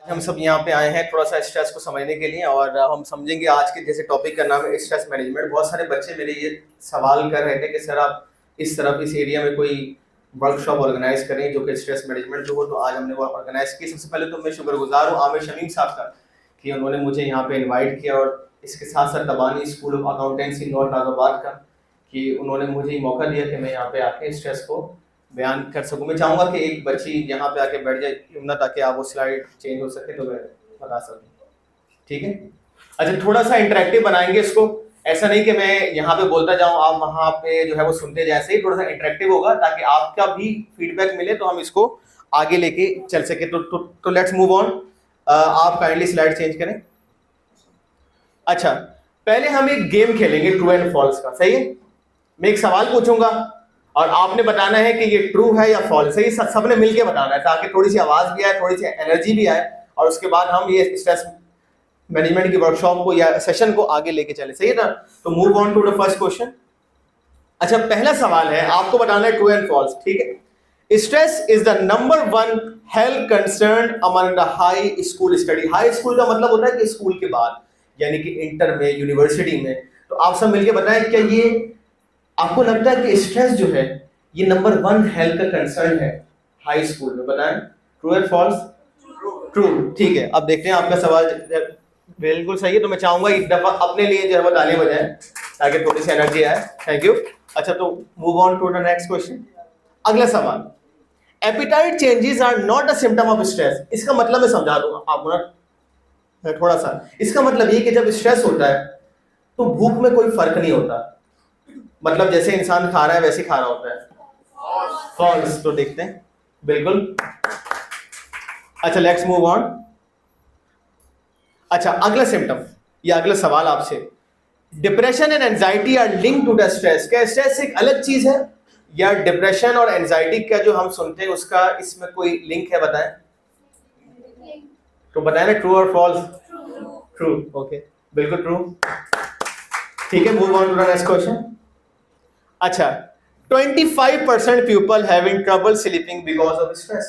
हम सब यहाँ पे आए हैं थोड़ा सा स्ट्रेस को समझने के लिए, और हम समझेंगे आज के जैसे टॉपिक का नाम है स्ट्रेस मैनेजमेंट। बहुत सारे बच्चे मेरे ये सवाल कर रहे थे कि सर आप इस तरफ इस एरिया में कोई वर्कशॉप ऑर्गेनाइज करें जो कि स्ट्रेस मैनेजमेंट जो हो, तो आज हमने वो ऑर्गेनाइज की। सबसे पहले तो मैं शुक्रगुजार हूँ आमिर शमीम साहब का कि उन्होंने मुझे यहाँ पे इन्वाइट किया, और इसके साथ साथ Tabani school of accountancy north नाजाबाद का कि उन्होंने मुझे मौका दिया कि मैं यहाँ पे आके स्ट्रेस को बयान कर सकूं। मैं चाहूंगा कि एक बच्ची यहाँ पे आके बैठ जाए यमुना, ताकि आप वो स्लाइड चेंज हो सके तो मैं बता सकूं। ठीक है, अच्छा थोड़ा सा इंटरेक्टिव बनाएंगे इसको। ऐसा नहीं कि मैं यहाँ पे बोलता जाऊं आप वहां पे जो है वो सुनते जाए, सही थोड़ा सा इंटरेक्टिव होगा ताकि आपका भी फीडबैक मिले तो हम इसको आगे लेके चल सके। तो लेट्स मूव ऑन। आप काइंडली स्लाइड चेंज करें। अच्छा, पहले हम एक गेम खेलेंगे ट्रू एंड फॉल्स का, सही है। मैं एक सवाल पूछूंगा और आपने बताना है कि ये ट्रू है या फॉल्स है। ये सबने मिलके बताना है ताकि थोड़ी सी आवाज भी आए, थोड़ी सी एनर्जी भी आए, और उसके बाद हम ये स्ट्रेस मैनेजमेंट की वर्कशॉप को या सेशन को आगे लेके चले, सही है ना। तो move on to the first question. अच्छा, पहला सवाल है, आपको बताना है ट्रू एंड फॉल्स, ठीक है। Stress is the number one health concern among the high school study. High school का मतलब होता है कि स्कूल के बाद, यानी कि इंटर में, यूनिवर्सिटी में। तो आप सब मिलके बताएं, क्या ये आपको लगता है कि स्ट्रेस जो है ये नंबर वन हेल्थ का कंसर्न है हाई स्कूल में? बताएं ट्रू एंड फॉल्स। ट्रू, ठीक है। अब देखते हैं आपका सवाल बिल्कुल सही है, तो मैं चाहूंगा एक दफा अपने लिए जो है वो ताली बजाएं ताकि थोड़ी सी एनर्जी आए। Thank you. अच्छा, तो move on to the next question. अगला सवाल, appetite changes are not a symptom of stress. इसका मतलब मैं समझा दूंगा आपको ना थोड़ा सा। इसका मतलब ये कि जब स्ट्रेस होता है तो भूख में कोई फर्क नहीं होता, मतलब जैसे इंसान खा रहा है वैसे खा रहा होता है। फॉल्स। तो देखते हैं, बिल्कुल। अच्छा, लेट्स मूव ऑन। अच्छा, अगला सिम्टम या अगला सवाल आपसे, depression and anxiety are link to the stress. क्या स्ट्रेस एक अलग चीज है या डिप्रेशन और एंजाइटी का जो हम सुनते हैं उसका इसमें कोई लिंक है? बताएं। तो बताएं ना, ट्रू और फॉल्स। ट्रू, ओके, बिल्कुल ट्रू। ठीक है, move on to the next question. अच्छा, 25% people having trouble sleeping because of stress.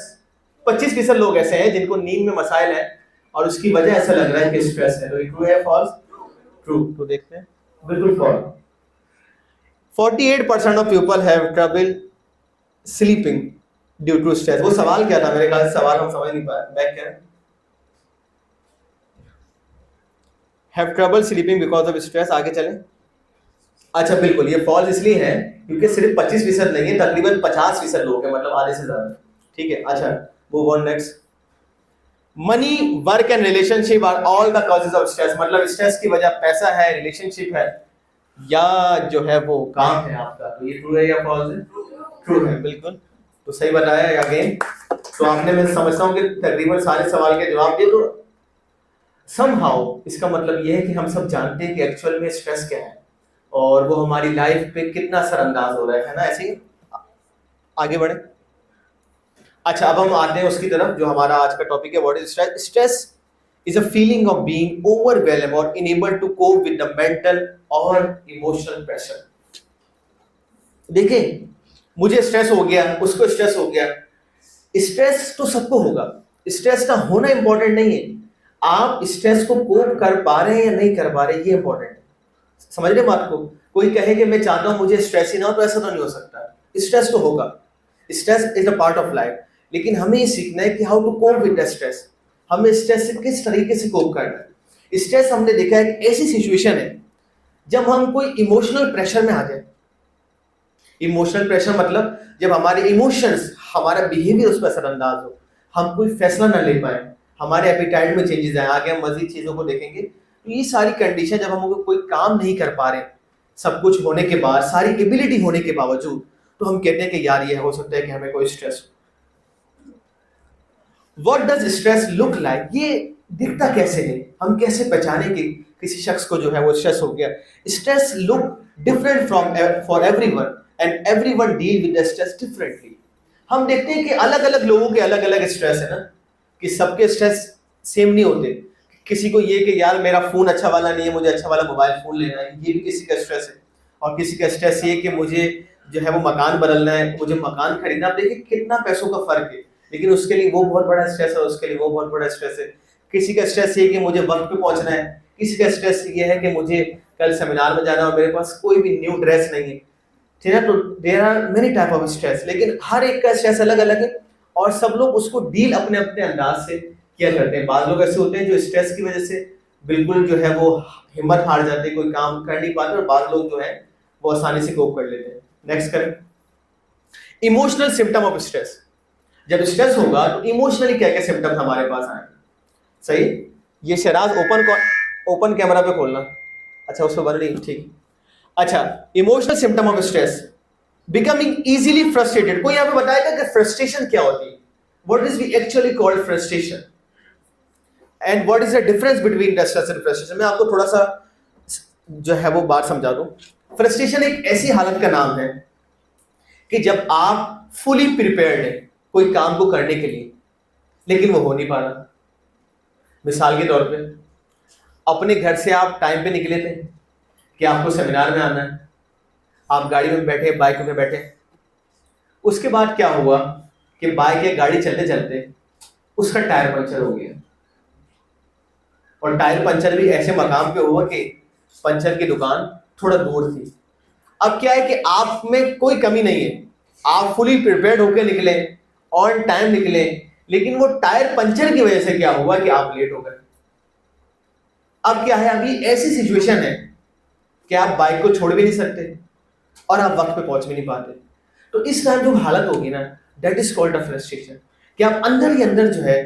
25% लोग ऐसे हैं जिनको नींद में मसाइल है और उसकी वजह ऐसा लग रहा है कि स्ट्रेस है। तो ये ट्रू है फॉल्स? ट्रू। तो देखते हैं, बिल्कुल false. 48% of people have trouble sleeping due to stress. वो सवाल क्या था? मेरे ख्याल से सवाल हम समझ नहीं पाए। बैक करें। Have trouble sleeping because of stress. आगे चलें। अच्छा, बिल्कुल ये फॉल्स इसलिए है क्योंकि सिर्फ 25% नहीं है, तकरीबन 50% लोग हैं, मतलब आधे से ज्यादा। ठीक है, अच्छा move on next. Money, work and relationship are all the causes of stress. मतलब स्ट्रेस की वजह पैसा है, रिलेशनशिप है, या जो है वो काम है आपका। तो ये ट्रू है या फॉल्स है? ट्रू है, बिल्कुल। तो सही बताया अगेन। तो आपने, मैं समझता हूँ कि तकरीबन सारे सवाल के जवाब दिए। तो समहाउ इसका मतलब ये है कि हम सब जानते हैं कि एक्चुअल में स्ट्रेस क्या है और वो हमारी लाइफ पे कितना असरअंदाज हो रहा है ना। ऐसे ही आगे बढ़े। अच्छा, अब हम आते हैं उसकी तरफ जो हमारा आज का टॉपिक है, what is stress. Stress is a feeling of being overwhelmed और unable to cope with the mental और इमोशनल प्रेशर। देखिए, मुझे स्ट्रेस हो गया, उसको स्ट्रेस हो गया। स्ट्रेस तो सबको होगा, स्ट्रेस का होना इंपॉर्टेंट नहीं है, आप स्ट्रेस को कोप कर पा रहे हैं या नहीं कर पा रहे, ये इंपॉर्टेंट है। समझ रहे बात को? कोई कहे कि मैं चाहता हूं मुझे स्ट्रेस ही ना हो, तो ऐसा तो नहीं हो सकता। स्ट्रेस तो होगा, stress is a part of life, लेकिन हमें ये सीखना है कि how to cope with the stress. हमें स्ट्रेस से किस तरीके से कोप करना है। स्ट्रेस हमने देखा है कि ऐसी सिचुएशन है जब हम कोई इमोशनल प्रेशर में आ जाए। इमोशनल प्रेशर मतलब जब हमारे इमोशंस, हमारा बिहेवियर उस पर असरअंदाज हो, हम कोई फैसला ना ले पाए, हमारे एपिटाइट में चेंजेस आए। आगे हम मजीद चीजों को देखेंगे। तो ये सारी कंडीशन जब हम कोई काम नहीं कर पा रहे, सब कुछ होने के बाद, सारी एबिलिटी होने के बावजूद, तो हम कहते हैं कि यार ये हो सकता है कि हमें कोई स्ट्रेस हो। What does stress look like? ये दिखता कैसे है, हम कैसे पहचाने कि किसी शख्स को जो है वो स्ट्रेस हो गया। Stress look different from for everyone and everyone deal with the stress differently. हम देखते हैं कि अलग अलग लोगों के अलग अलग स्ट्रेस है ना, कि सबके स्ट्रेस सेम नहीं होते। किसी को ये कि यार मेरा फोन अच्छा वाला नहीं है, मुझे अच्छा वाला मोबाइल फोन लेना है, ये भी किसी का स्ट्रेस है। और किसी का स्ट्रेस ये कि मुझे जो है वो मकान बदलना है, मुझे मकान खरीदना। आप देखिए कितना पैसों का फर्क है, लेकिन उसके लिए वो बहुत बड़ा स्ट्रेस है, उसके लिए वो बहुत बड़ा स्ट्रेस है। किसी का स्ट्रेस ये है कि मुझे वक्त पे पहुंचना है, किसी का स्ट्रेस ये है कि मुझे कल सेमिनार में जाना और मेरे पास कोई भी न्यू ड्रेस नहीं है, ठीक है। तो there are many type of stress, लेकिन हर एक का स्ट्रेस अलग अलग है और सब लोग उसको डील अपने अपने अंदाज से किया करते हैं। बाद लोग ऐसे होते हैं जो स्ट्रेस की वजह से बिल्कुल जो है वो हिम्मत हार जाते हैं, कोई काम कर नहीं पाते, और बाद लोग जो है वो आसानी से कोप कर लेते हैं। नेक्स्ट करें, इमोशनल सिम्टम ऑफ स्ट्रेस। जब स्ट्रेस होगा तो इमोशनली क्या क्या सिम्टम्स हमारे पास आएंगे। सही, ये शराज ओपन कैमरा पे खोलना, अच्छा उस पर बन रही, ठीक। अच्छा, emotional symptom of stress, becoming easily frustrated. कोई यहाँ पे बताएगा कि फ्रस्ट्रेशन क्या होती है, what is we actually called frustration and what is the difference between stress and frustration. मैं आपको थोड़ा सा जो है वो बात समझा दूं। फ्रस्ट्रेशन एक ऐसी हालत का नाम है कि जब आप फुली प्रिपेयर्ड है कोई काम को करने के लिए, लेकिन वो हो नहीं पा रहा। मिसाल के तौर पे, अपने घर से आप टाइम पे निकले थे कि आपको सेमिनार में आना है, आप गाड़ी में बैठे, बाइक में बैठे, उसके बाद क्या हुआ कि बाइक या गाड़ी चलते चलते उसका टायर पंचर हो गया, और टायर पंचर भी ऐसे मकाम पे हुआ कि पंचर की दुकान थोड़ा दूर थी। अब क्या है कि आप में कोई कमी नहीं है, आप फुली प्रिपेयर्ड होकर निकले, ऑन टाइम निकले, लेकिन वो टायर पंचर की वजह से क्या हुआ कि आप लेट हो गए। अब क्या है, अभी ऐसी सिचुएशन है कि आप बाइक को छोड़ भी नहीं सकते और आप वक्त पे पहुंच भी नहीं पाते। तो इस टाइम जो हालत होगी ना, that is called a frustration, कि आप अंदर ही अंदर जो है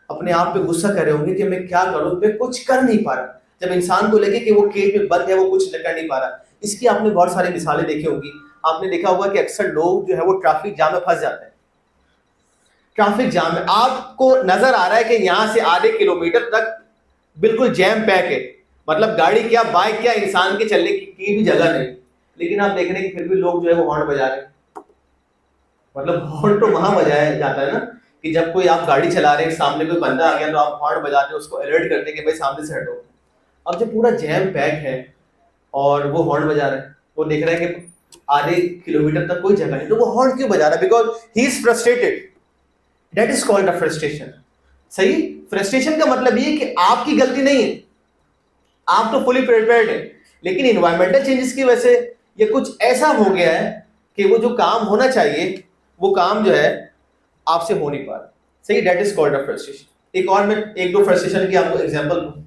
अपने आप पे गुस्सा कर रहे होंगे कि मैं क्या करूं, मैं कुछ कर नहीं पा रहा। जब इंसान को लगे कि वो केज में बंद है, वो कुछ कर नहीं पा रहा। इसकी आपने बहुत सारी मिसालें देखी होंगी। आपने देखा होगा कि अक्सर लोग जो है वो ट्रैफिक जाम में फंस जाते हैं। ट्रैफिक जाम में आपको नजर आ रहा है कि यहां से आधे किलोमीटर तक बिल्कुल जैम पैक है, मतलब गाड़ी क्या, बाइक क्या, इंसान के चलने की भी जगह नहीं, लेकिन आप देख रहे हैं कि फिर भी लोग जो है वो हॉर्न बजा रहे हैं। मतलब हॉर्न तो वहां बजाया जाता है ना कि जब कोई आप गाड़ी चला रहे हैं, सामने कोई बंदा आ गया तो आप हॉर्न बजाते हैं, उसको अलर्ट करते हैं कि भाई सामने से हटो। अब जब पूरा जैम पैक है और वो हॉर्न बजा रहा है, वो देख रहा है कि आधे किलोमीटर तक कोई जगह नहीं, तो वो हॉर्न क्यों बजा रहा है? Because he is frustrated, that is called a frustration. सही, फ्रस्ट्रेशन का मतलब ये कि आपकी गलती नहीं है, आप तो फुली प्रिपेयर्ड है, लेकिन इन्वायरमेंटल चेंजेस की वजह से ये कुछ ऐसा हो गया है कि वो जो काम होना चाहिए वो काम जो है आपसे हो नहीं पा रहा। सही, that is called a frustration. एक और मैं एक दो फ्रस्ट्रेशन की आपको एग्जांपल दूं।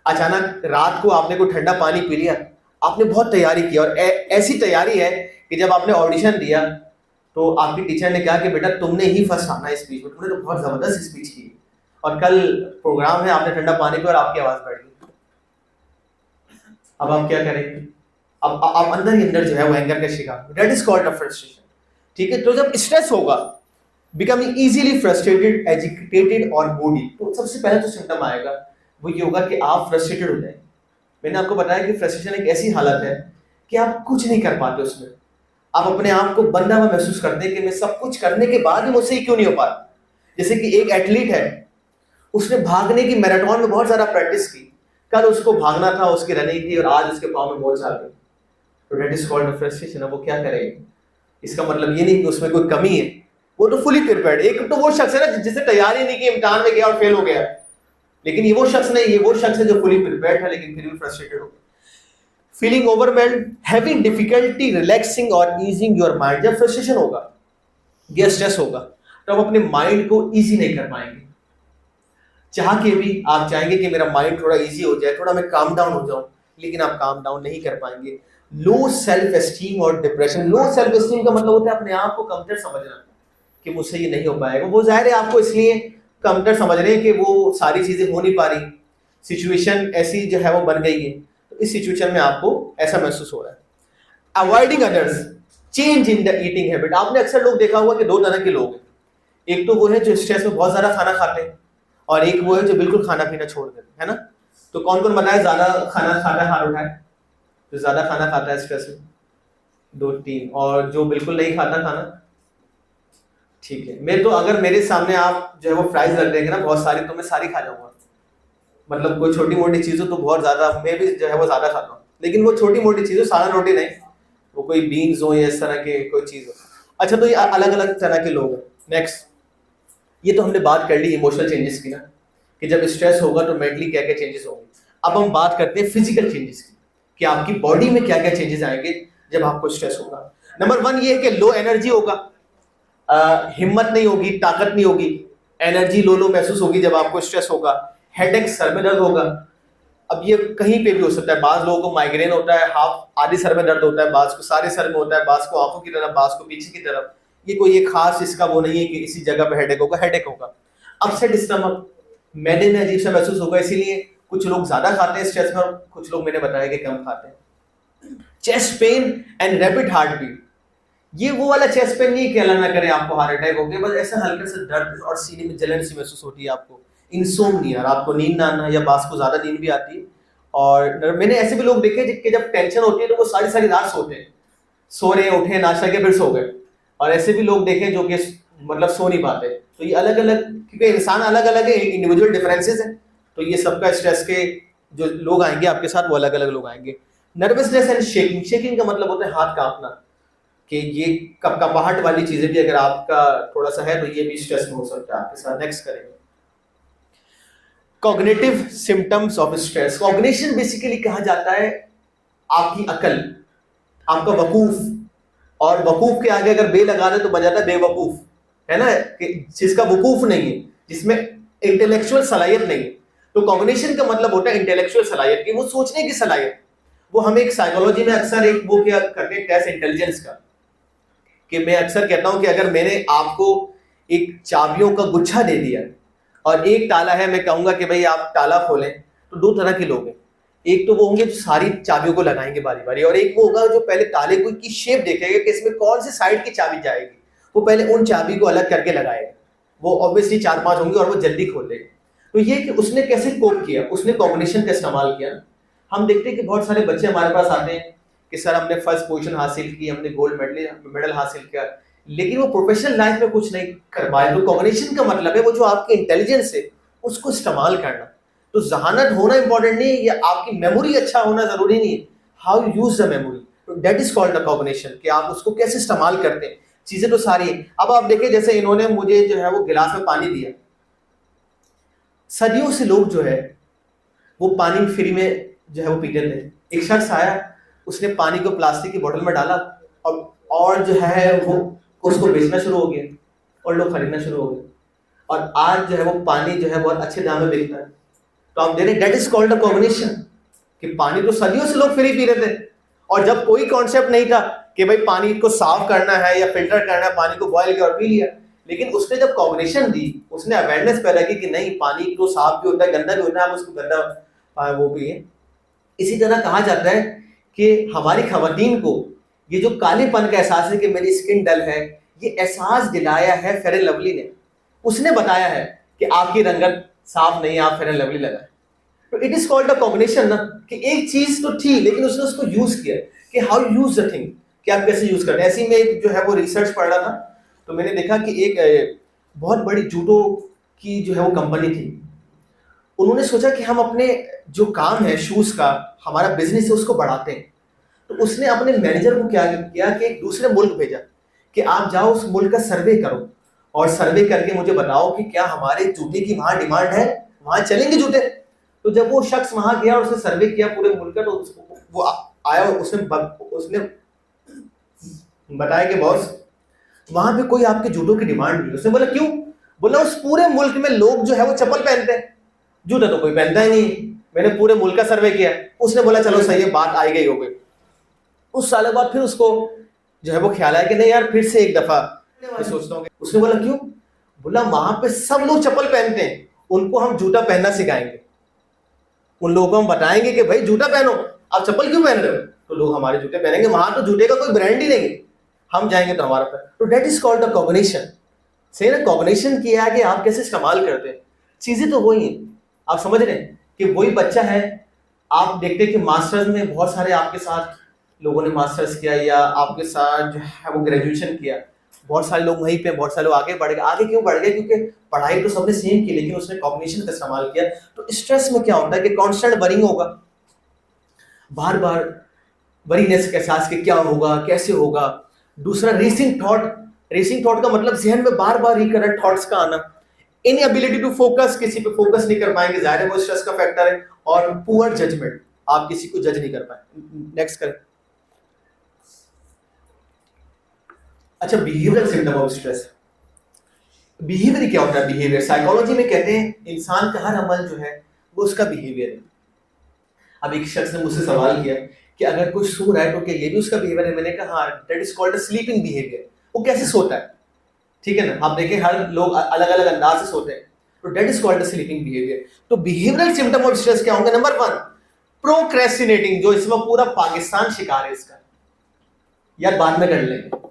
अचानक रात को आपने कोई ठंडा पानी पी लिया, आपने बहुत तैयारी की और ऐसी तैयारी है कि जब आपने ऑडिशन दिया तो आपकी टीचर ने कहा कि बेटा तुमने ही फर्स्ट आना है स्पीच में, तुमने तो बहुत जबरदस्त स्पीच की, और कल प्रोग्राम है, आपने ठंडा पानी पिया और आपकी आवाज बढ़ गई। अब आप क्या करेंगे? अब आप अंदर ही अंदर जो है वो एंगर का शिकार, that is called a frustration. ठीक है, तो जब स्ट्रेस होगा, बिकमिंग इजीली फ्रस्ट्रेटेड, एजिटेटेड और मूडी, तो सबसे पहले जो सिम्टम आएगा वो ये होगा कि आप फ्रस्ट्रेटेड हो जाएंगे। मैंने आपको बताया कि फ्रस्ट्रेशन एक ऐसी हालत है कि आप कुछ नहीं कर पाते उसमें, आप अपने आप को बंधा हुआ महसूस करते हैं कि मैं सब कुछ करने के बाद भी मुझसे क्यों नहीं हो पा रहा। जैसे कि एक एथलीट है, उसने भागने की मैराथन में बहुत ज्यादा प्रैक्टिस की, कल उसको भागना था, उसकी रनिंग थी, और आज उसके पाँव में मोच आ गई, तो that is called a frustration. अब वो क्या करेंगे? इसका मतलब ये नहीं कि उसमें कोई कमी है, वो तो फुली प्रिपेयर्ड। एक तो वो शख्स है ना जिसे तैयारी नहीं की, इम्तिहान में गया और फेल हो गया, लेकिन ये वो शख्स नहीं, ये वो शख्स है जो फुली प्रिपेयर्ड है लेकिन फिर भी फ्रस्ट्रेटेड हो गया। Feeling overwhelmed, having difficulty relaxing और ईजिंग योर माइंड। जब फ्रस्ट्रेशन होगा या स्ट्रेस होगा तो आप अपने माइंड को ईजी नहीं कर पाएंगे। चाह के भी आप चाहेंगे कि मेरा माइंड थोड़ा ईजी हो जाए, थोड़ा मैं काम डाउन हो जाऊं, लेकिन आप काम डाउन नहीं कर पाएंगे। लो सेल्फ एस्टीम और डिप्रेशन। लो सेल्फ एस्टीम का मतलब होता है अपने आप को कमतर समझना कि मुझसे ये नहीं हो पाएगा। वो जाहिर है आपको इसलिए कमतर समझ रहे हैं कि वो सारी चीजें हो नहीं पा रही, सिचुएशन ऐसी जो है वो बन गई है, तो इस सिचुएशन में आपको ऐसा महसूस हो रहा है। Avoiding others, change in the eating habit. आपने अक्सर लोग देखा होगा कि दो तरह के लोग हैं, एक तो वो है जो स्ट्रेस में बहुत ज्यादा खाना खाते हैं, और एक वो है जो बिल्कुल खाना पीना छोड़ देते हैं, है ना? तो कौन कौन बताए ज्यादा खाना खाता है, हाथ उठाए। जो ज्यादा खाना खाता है स्ट्रेस में, 2-3, और जो बिल्कुल नहीं खाता खाना, ठीक है। मैं तो अगर मेरे सामने आप जो है वो फ्राइज रख देंगे ना बहुत सारी, तो मैं सारी खा जाऊंगा। मतलब कोई छोटी मोटी चीज़ हो तो बहुत ज़्यादा, मैं भी जो है वो ज़्यादा खाता हूँ, लेकिन वो छोटी मोटी चीज़ हो, सारा रोटी नहीं, वो कोई बीन्स हो या इस तरह के कोई चीज़ हो। अच्छा, तो ये अलग अलग तरह के लोग हैं। नेक्स्ट, ये तो हमने बात कर ली इमोशनल चेंजेस की ना। कि जब स्ट्रेस होगा तो मेंटली क्या क्या चेंजेस होंगे। अब हम बात करते हैं फिजिकल चेंजेस की, कि आपकी बॉडी में क्या क्या चेंजेस आएंगे जब आपको स्ट्रेस होगा। नंबर 1 ये है कि लो एनर्जी होगा, हिम्मत नहीं होगी, ताकत नहीं होगी, एनर्जी लो लो महसूस होगी जब आपको स्ट्रेस होगा। हेडेक, सर में दर्द होगा। अब ये कहीं पे भी हो सकता है, बाज लोगों को माइग्रेन होता है, हाफ आधी सर में दर्द होता है, बाज को सारे सर में होता है, बाज को आंखों की तरफ, बाज को पीछे की तरफ। ये कोई एक खास इसका वो नहीं है कि इसी जगह पे हेडेक होगा, हेडेक होगा। अपसेट स्टमक, मैदे में अजीब सा महसूस होगा, इसीलिए कुछ लोग ज्यादा खाते हैं स्ट्रेस में, कुछ लोग मैंने बताया कि कम खाते हैं। Chest pain and rapid heart beat, ये वो वाला चेस्ट पेन नहीं कि अल्लाह ना करे आपको हार्ट अटैक हो गया, बस ऐसा हल्का सा दर्द और सीने में जलन सी महसूस होती है आपको। इंसोम्निया, रात को नींद ना आना, या बास को ज्यादा नींद भी आती है। और मैंने ऐसे भी लोग देखे जिनके जब टेंशन होती है तो वो सारी सारी रात सोते हैं, सो रहे उठे नाश्ता के फिर सो गए। और ऐसे भी लोग देखे जो कि मतलब सो नहीं पाते। तो ये अलग अलग, क्योंकि इंसान अलग अलग है, इंडिविजुअल डिफरेंसेस हैं, तो ये सबका स्ट्रेस के जो लोग आएंगे आपके साथ वो अलग अलग लोग आएंगे। नर्वसनेस एंड शेकिंग, शेकिंग का मतलब होता है हाथ कांपना, कि ये कपकपाहट वाली चीजें भी अगर आपका थोड़ा सा है तो ये भी स्ट्रेस में हो सकता है आपके साथ। नेक्स्ट करेंगे cognitive symptoms of stress. Cognition basically कहा जाता है आपकी अकल, आपका वकूफ, और वकूफ के आगे अगर बे लगा दे तो बन जाता है बेवकूफ, है ना, कि जिसका वकूफ नहीं है, जिसमें इंटेलेक्चुअल सलाहियत नहीं है। तो कॉग्निशन का मतलब होता है इंटेलेक्चुअल सलाहियत की, वो सोचने की सलाहियत। वो हमें एक साइकोलॉजी में अक्सर एक वो क्या करते हैं टेस्ट इंटेलिजेंस का, कि मैं अक्सर कहता हूं कि अगर मैंने आपको एक चाबियों का गुच्छा दे दिया और एक ताला है, मैं कहूंगा कि भाई आप ताला खोलें, तो दो तरह के लोग हैं। एक तो वो होंगे जो सारी चाबियों को लगाएंगे बारी बारी, और एक वो होगा जो पहले ताले को की शेप देखेगा कि इसमें कौन सी साइड की चाबी जाएगी, वो पहले उन चाबी को अलग करके लगाएगा। वो ऑब्वियसली 4-5 होंगे और वो जल्दी खोल देगा। तो ये कि उसने कैसे कोप किया, उसने कॉग्निशन का इस्तेमाल किया। हम देखते हैं कि बहुत सारे बच्चे हमारे पास आते हैं कि सर हमने फर्स्ट पोजीशन हासिल की, हमने गोल्ड मेडल हासिल किया, लेकिन वो प्रोफेशनल लाइफ में कुछ नहीं कर पाए। तो कॉग्निशन का मतलब है वो जो आपके इंटेलिजेंस है उसको इस्तेमाल करना। तो जहानत होना इंपॉर्टेंट नहीं है, या आपकी मेमोरी अच्छा होना जरूरी नहीं है, how you use the memory, तो that is called the cognition, कि आप उसको कैसे इस्तेमाल करते हैं। चीजें तो सारी हैं। अब आप देखें जैसे इन्होंने मुझे जो है वो गिलास में पानी दिया, सदियों से लोग जो है वो पानी फ्री में जो है वो पीते थे। एक शख्स आया, उसने पानी को प्लास्टिक की बोतल में डाला और जो है वो उसको बेचना शुरू हो गया और लोग खरीदना शुरू हो गए, और आज जो है वो पानी जो है बहुत अच्छे दाम में बिकता है। तो आप दे रहे, that is called the cognition, कि पानी तो सदियों से लोग फ्री पी रहे थे, और जब कोई कॉन्सेप्ट नहीं था कि भाई पानी को साफ करना है या फिल्टर करना है, पानी को बॉयल किया और पी लिया। लेकिन उसने जब कॉग्निशन दी, उसने अवेयरनेस पैदा की कि नहीं, पानी तो साफ भी होता है, गंदा भी होता है, आप उसको गंदा वो पिए। इसी तरह कहा जाता है कि हमारी खवातीन को ये जो कालेपन का एहसास है कि मेरी स्किन डल है, ये एहसास दिलाया है फेयर एंड लवली ने। उसने बताया है कि आपकी रंगत साफ नहीं है, आप फेयर एंड लवली लगाएं। तो it is called the cognition ना, कि एक चीज तो थी लेकिन उसने उसको यूज किया, कि हाउ यूज द थिंग, कि आप कैसे यूज करते हैं। ऐसे ही में जो है वो रिसर्च पढ़ रहा था, तो मैंने देखा कि एक बहुत बड़ी जूतों की जो है वो कंपनी थी। उन्होंने सोचा कि हम अपने जो काम है शूज का, हमारा बिजनेस है, उसको बढ़ाते हैं। तो उसने अपने मैनेजर को क्या किया कि एक दूसरे मुल्क भेजा कि आप जाओ उस मुल्क का सर्वे करो और सर्वे करके मुझे बताओ कि क्या हमारे जूते की वहां डिमांड है, वहां चलेंगे जूते। तो जब वो शख्स वहां गया और उसने सर्वे किया पूरे मुल्क का, तो वो आया और उसने बताया कि बॉस वहां पे कोई आपके जूतों की डिमांड नहीं। उसने बोला क्यों? बोला उस पूरे मुल्क में लोग जो है वो चप्पल पहनते हैं, जूता तो कोई पहनता ही नहीं। मैंने पूरे मुल्क का सर्वे किया। उसने बोला चलो सही है, बात आई गई हो गई। उस साल बाद फिर उसको जो है वो ख्याल आया कि नहीं यार, फिर से एक दफा मैं सोचता हूँ। उसने बोला क्यों? बोला वहां पे सब लोग चप्पल पहनते हैं, उनको हम जूता पहनना सिखाएंगे। उन लोगों को हम बताएंगे कि भाई जूता पहनो, आप चप्पल क्यों पहन रहे हो? तो लोग हमारे जूते पहनेंगे। वहां तो जूते का कोई ब्रांड ही नहीं, हम जाएंगे तो हमारा पर। तो that is called the cognition. सही ना, कॉग्निशन किया है कि आप कैसे इस्तेमाल करते हैं। चीजें तो वही हैं, आप समझ रहे हैं कि वही बच्चा है। आप देखते हैं कि मास्टर्स में बहुत सारे आपके साथ लोगों ने मास्टर्स किया या आपके साथ जो है वो ग्रेजुएशन किया, बहुत सारे लोग वहीं पे, बहुत सारे लोग आगे बढ़ गए। आगे क्यों बढ़ गए? क्योंकि पढ़ाई तो सबने सेम की, लेकिन उसने कॉग्निशन का इस्तेमाल किया। तो स्ट्रेस में क्या होता है कि कांस्टेंट वरिंग होगा, बार बार वरीनेस के एहसास के क्या होगा, कैसे होगा। दूसरा रेसिंग थॉट। रेसिंग थॉट का मतलब जहन में बार बार रिकरेंट थॉट्स का आना। इनएबिलिटी टू फोकस, किसी पे फोकस नहीं कर पाएंगे, जाहिर है वो स्ट्रेस का फैक्टर है। और पुअर जजमेंट, आप किसी को जज नहीं कर पाए। नेक्स्ट करें। अच्छा, behavioural symptom of stress. Behaviour क्या होता है? बिहेवियर साइकोलॉजी में कहते हैं इंसान का हर अमल जो है वो उसका बिहेवियर है। अब एक शख्स ने मुझसे सवाल किया कि अगर कोई सो रहा है तो क्या ये भी उसका बिहेवियर है? मैंने कहा हाँ, that is called a sleeping behaviour. वो कैसे सोता है, ठीक है ना? आप देखें हर लोग अलग अलग अंदाज से सोते हैं, तो that is called a sleeping behaviour. तो बिहेवियरल सिम्टम ऑफ स्ट्रेस क्या होंगे? नंबर 1, प्रोक्रेस्टिनेटिंग, जो इसमें पूरा पाकिस्तान शिकार है इसका। यार बाद में कर लेंगे,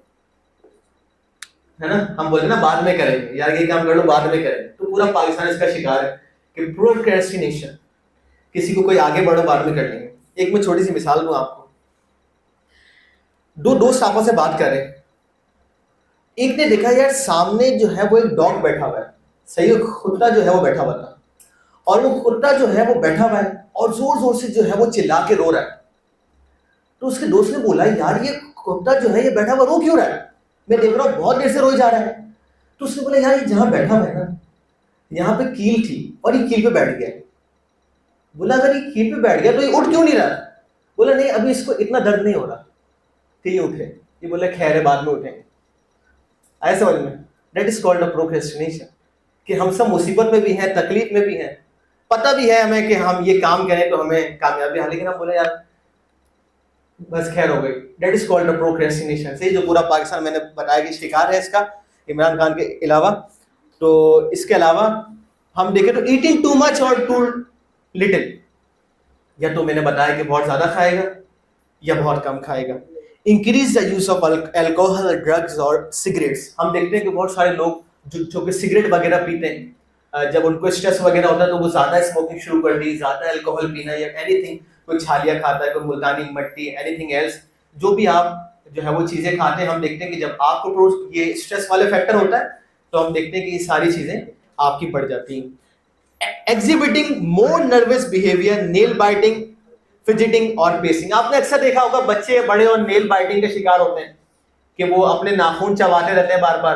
है ना? हम बोले ना बाद में करेंगे, यार ये काम कर लो बाद में करेंगे, तो पूरा पाकिस्तान इसका शिकार है कि प्रोक्रेस्टिनेशन, किसी को कोई आगे बढ़ो बाद में कर लेंगे। एक मैं छोटी सी मिसाल दूं आपको। दो दोस्त आपस में बात कर रहे हैं, एक ने देखा यार सामने जो है वो एक डॉग बैठा हुआ है, सही है, कुत्ता जो है वो बैठा हुआ था, और वो कुत्ता जो है वो बैठा हुआ है और जोर जोर से जो है वो चिल्ला के रो रहा है। तो उसके दोस्त ने बोला यार ये कुत्ता जो है ये बैठा हुआ रो क्यों रहा है? मैं देख रहा हूँ बहुत देर से रोई जा रहा है। तो उसने बोला यार ये जहां बैठा हुआ है ना, यहाँ पे कील थी और ये कील पे बैठ गया। बोला अगर ये कील पे बैठ गया तो ये उठ क्यों नहीं रहा? बोला नहीं अभी इसको इतना दर्द नहीं हो रहा कि ये उठे। ये बोला खैर है बाद में उठेंगे। आया समझ में? That is called a procrastination, कि हम सब मुसीबत में भी हैं, तकलीफ में भी हैं, पता भी है हमें कि हम ये काम करें तो हमें कामयाबी है, लेकिन हम बोले यार बस खैर हो गई। That is called a procrastination. से जो पूरा पाकिस्तान मैंने बताया कि शिकार है इसका, इमरान खान के अलावा। तो इसके अलावा हम देखें तो ईटिंग टू मच और टू लिटिल, या तो मैंने बताया कि बहुत ज्यादा खाएगा या बहुत कम खाएगा। Increase the use of alcohol, drugs और सिगरेट्स। हम देखते हैं कि बहुत सारे लोग जो कि सिगरेट वगैरह पीते हैं, जब उनको स्ट्रेस वगैरह होता है तो वो ज्यादा स्मोकिंग शुरू कर दी, ज्यादा अल्कोहल पीना या एनीथिंग, कोई छालिया खाता है, कोई मुल्तानी मट्टी, एनीथिंग एल्स, जो भी आप जो है वो चीजें खाते हैं। हम देखते हैं कि जब आपको ये स्ट्रेस वाले फैक्टर होता है तो हम देखते हैं कि ये सारी चीजें आपकी बढ़ जाती हैं। Exhibiting more nervous behaviour, nail biting, fidgeting और पेसिंग। आपने अक्सर देखा होगा बच्चे बड़े और नेल बाइटिंग के शिकार होते हैं कि वो अपने नाखून चबाते रहते हैं बार बार।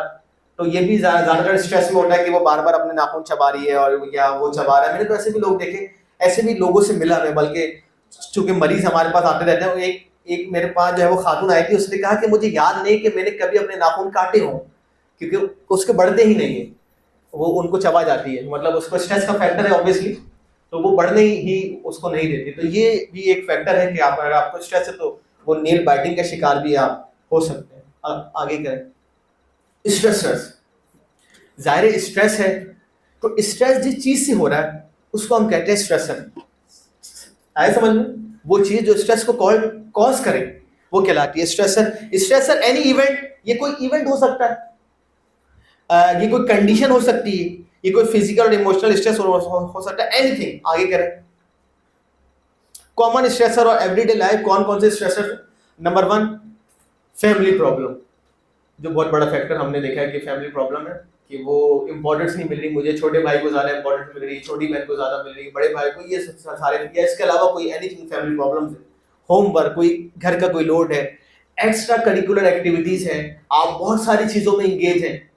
तो ये भी ज्यादातर स्ट्रेस में होता है कि वो बार बार अपने नाखून चबा रही है और या वो चबा रहा है। मैंने तो ऐसे भी लोग देखे, ऐसे भी लोगों से मिला मैं, बल्कि चूंकि मरीज हमारे पास आते रहते हैं। एक मेरे पास जो है वो खातून आई थी, उसने कहा कि मुझे याद नहीं कि मैंने कभी अपने नाखून काटे हों, क्योंकि उसके बढ़ते ही नहीं है, वो उनको चबा जाती है, मतलब उसको स्ट्रेस का फैक्टर है ऑब्वियसली, तो वो बढ़ने ही उसको नहीं देती। तो ये भी एक फैक्टर है कि आप अगर आपको स्ट्रेस है तो वो नेल बाइटिंग का शिकार भी आप हो सकते हैं। आगे करें। स्ट्रेसर्स, जाहिर स्ट्रेस है तो स्ट्रेस जिस चीज से हो रहा है उसको हम कहते हैं स्ट्रेसर। आए समझ में? वो चीज जो स्ट्रेस को कॉज करे वो कहलाती है स्ट्रेसर। स्ट्रेसर एनी इवेंट, ये कोई इवेंट हो सकता है, ये कोई कंडीशन हो सकती है, ये कोई फिजिकल और इमोशनल स्ट्रेस हो सकता है, एनीथिंग। आगे करें। कॉमन स्ट्रेसर और एवरीडे लाइफ, कौन कौन से स्ट्रेसर? नंबर 1, फैमिली प्रॉब्लम, जो बहुत बड़ा फैक्टर हमने देखा है कि फैमिली प्रॉब्लम है कि वो इंपॉर्टेंस नहीं मिल रही मुझे, छोटे भाई को ज्यादा इंपॉर्टेंस मिल रही है, छोटी बहन को ज्यादा मिल रही है, बड़े भाई को, ये सारे। या इसके अलावा कोई एनीथिंग फैमिली प्रॉब्लम है, होमवर्क, कोई घर का कोई लोड है, एक्स्ट्रा करिकुलर एक्टिविटीज है, आप बहुत सारी चीजों में इंगेज हैं,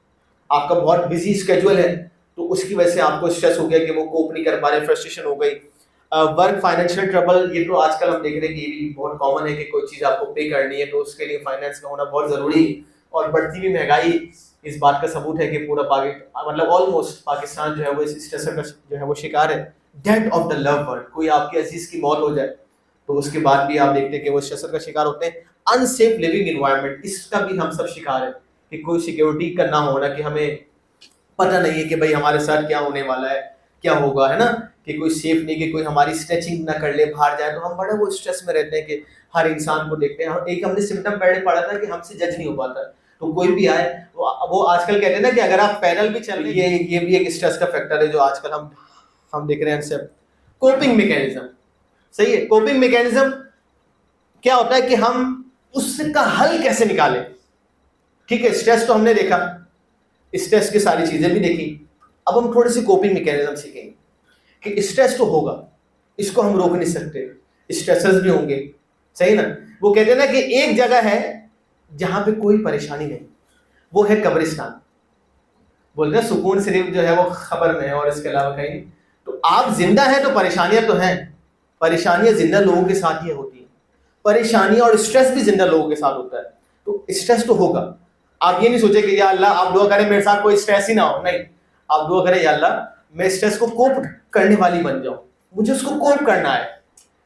आपका बहुत बिजी स्केड्यूल है, तो उसकी वजह से आपको स्ट्रेस हो गया कि वो कोप नहीं कर पा रहे, फ्रस्ट्रेशन हो गई। वर्क फाइनेंशियल ट्रबल, ये तो आजकल हम देख रहे हैं कि ये भी बहुत कॉमन है कि कोई चीज आपको पे करनी है तो उसके लिए फाइनेंस का होना बहुत जरूरी है। और बढ़ती हुई महंगाई इस बात का सबूत है कि पूरा मतलब ऑलमोस्ट पाकिस्तान जो है वो इस स्ट्रेसर का जो है वो शिकार है। Death of the love one, कोई आपके अजीज की मौत हो जाए तो उसके बाद भी आप देखते हैं कि वो स्ट्रेसर का शिकार होते हैं। अनसेफ लिविंग एनवायरनमेंट, इसका भी हम सब शिकार है कि कोई सिक्योरिटी का ना होना, कि हमें पता नहीं है कि भाई हमारे साथ क्या होने वाला है, क्या होगा, है ना, कि कोई सेफ नहीं, कि कोई हमारी स्ट्रेचिंग ना कर ले, बाहर जाए, तो हम बड़ा वो स्ट्रेस में रहते हैं कि हर इंसान को देखते हैं। एक हमने सिम्टम पहले पढ़ा था कि हमसे जज नहीं हो पाता, तो कोई भी आए वो आजकल कहते हैं ना कि अगर आप पैदल भी चल रहे, ये भी एक स्ट्रेस का फैक्टर है जो आजकल हम देख रहे हैं। सब कोपिंग मैकेनिज्म, सही है। कोपिंग मैकेनिज्म क्या होता है कि हम उसका हल कैसे निकालें। ठीक है, स्ट्रेस तो हमने देखा, स्ट्रेस की सारी चीजें भी देखी, अब हम थोड़ी सी कोपिंग मैकेनिज्म सीखेंगे कि स्ट्रेस तो होगा, इसको हम रोक नहीं सकते, स्ट्रेसर्स भी होंगे, सही ना। वो कहते हैं ना कि एक जगह है जहां पे कोई परेशानी नहीं, वो है कब्रिस्तान। बोलते हैं सुकून सिर्फ जो है वो खबर में है और इसके अलावा कहीं नहीं। तो आप जिंदा हैं तो परेशानियां तो हैं, परेशानियां जिंदा लोगों के साथ ही होती हैं, परेशानियां और स्ट्रेस भी जिंदा लोगों के साथ होता है। तो स्ट्रेस तो होगा। आप ये नहीं सोचे कि या अल्लाह आप दुआ करें मेरे साथ कोई स्ट्रेस ही ना हो, नहीं, आप दुआ करें या अल्लाह मैं स्ट्रेस को कोप करने वाली बन जाऊं, मुझे उसको कोप करना है,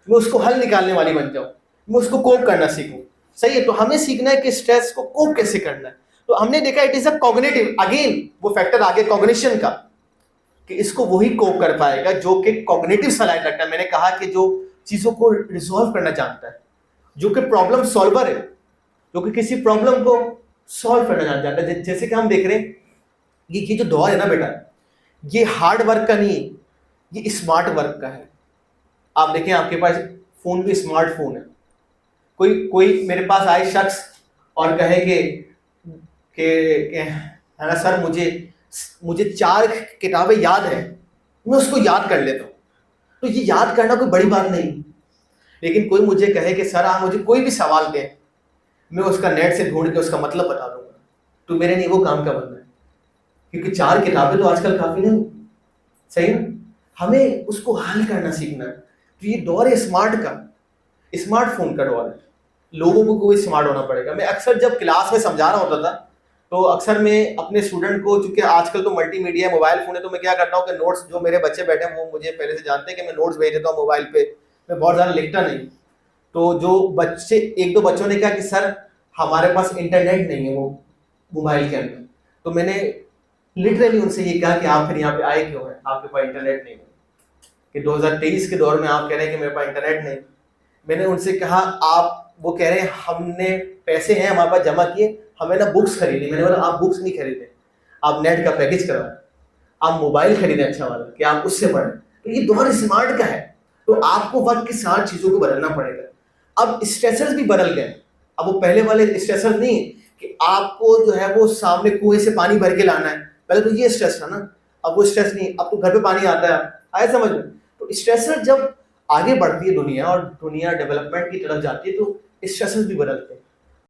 मैं उसको हल निकालने वाली बन जाऊं, मैं उसको कोप करना सीखूं। सही है, तो हमें सीखना है कि स्ट्रेस को कोप कैसे करना है। तो हमने देखा it is a cognitive, again वो फैक्टर आगे कॉग्निशन का, कि इसको वही कोप कर पाएगा जो कि कॉग्निटिव सलाहियत रखता है। मैंने कहा कि जो चीजों को रिजॉल्व करना जानता है, जो कि प्रॉब्लम सॉल्वर है, जो कि किसी प्रॉब्लम को सॉल्व करना जानता है। जैसे कि हम देख रहे हैं ये जो दौर है ना बेटा, ये हार्ड वर्क का नहीं है, ये स्मार्ट वर्क का है। आप देखें आपके पास फोन भी स्मार्टफोन है, कोई मेरे पास आए शख्स और कहे कि है ना सर मुझे 4 किताबें याद है, मैं उसको याद कर लेता हूँ, तो ये याद करना कोई बड़ी बात नहीं। लेकिन कोई मुझे कहे कि सर आप मुझे कोई भी सवाल दें, मैं उसका नेट से ढूंढ के उसका मतलब बता दूंगा, तो मेरे लिए वो काम का बंदा है, क्योंकि 4 किताबें तो आजकल काफी नहीं। सही ना, हमें उसको हल करना सीखना है। तो ये दौर है स्मार्ट का, स्मार्टफोन का दौर है, लोगों को कोई स्मार्ट होना पड़ेगा। मैं अक्सर जब क्लास में समझा रहा होता था तो अक्सर मैं अपने स्टूडेंट को, चूंकि आजकल तो मल्टीमीडिया मोबाइल फोन है, तो मैं क्या करता हूँ कि नोट्स, जो मेरे बच्चे बैठे हैं वो मुझे पहले से जानते हैं कि मैं नोट्स भेज देता हूँ मोबाइल पे, मैं बहुत ज़्यादा लिखता नहीं। तो जो बच्चे, 1-2 बच्चों ने कहा कि सर हमारे पास इंटरनेट नहीं है वो मोबाइल के अंदर, तो मैंने लिटरली उनसे ये कहा कि आप फिर यहाँ पे आए क्यों हैं, आपके पास इंटरनेट नहीं है, कि 2023 के दौर में आप कह रहे हैं कि मेरे पास इंटरनेट नहीं। मैंने उनसे कहा आप, वो कह रहे हैं हमने पैसे हैं हमारे पास जमा किए, हमें ना बुक्स खरीदी। मैंने बोला आप बुक्स नहीं खरीदे, आप नेट का पैकेज करवाएं, आप मोबाइल खरीदें अच्छा वाला कि आप उससे पढ़ें। तो ये दौर स्मार्ट का है, तो आपको वक्त के साथ चीज़ों को बदलना पड़ेगा। अब स्ट्रेसर्स भी बदल गए, अब वो पहले वाले स्ट्रेसर नहीं कि आपको जो है वो सामने कुएं से पानी भर के लाना है, पहले तो ये स्ट्रेस था ना, अब वो स्ट्रेस नहीं, अब तो घर पे पानी आता है, आया समझ में। तो स्ट्रेसर जब आगे बढ़ती है दुनिया और दुनिया डेवलपमेंट की तरफ जाती है तो स्ट्रेसर्स भी बदलते हैं।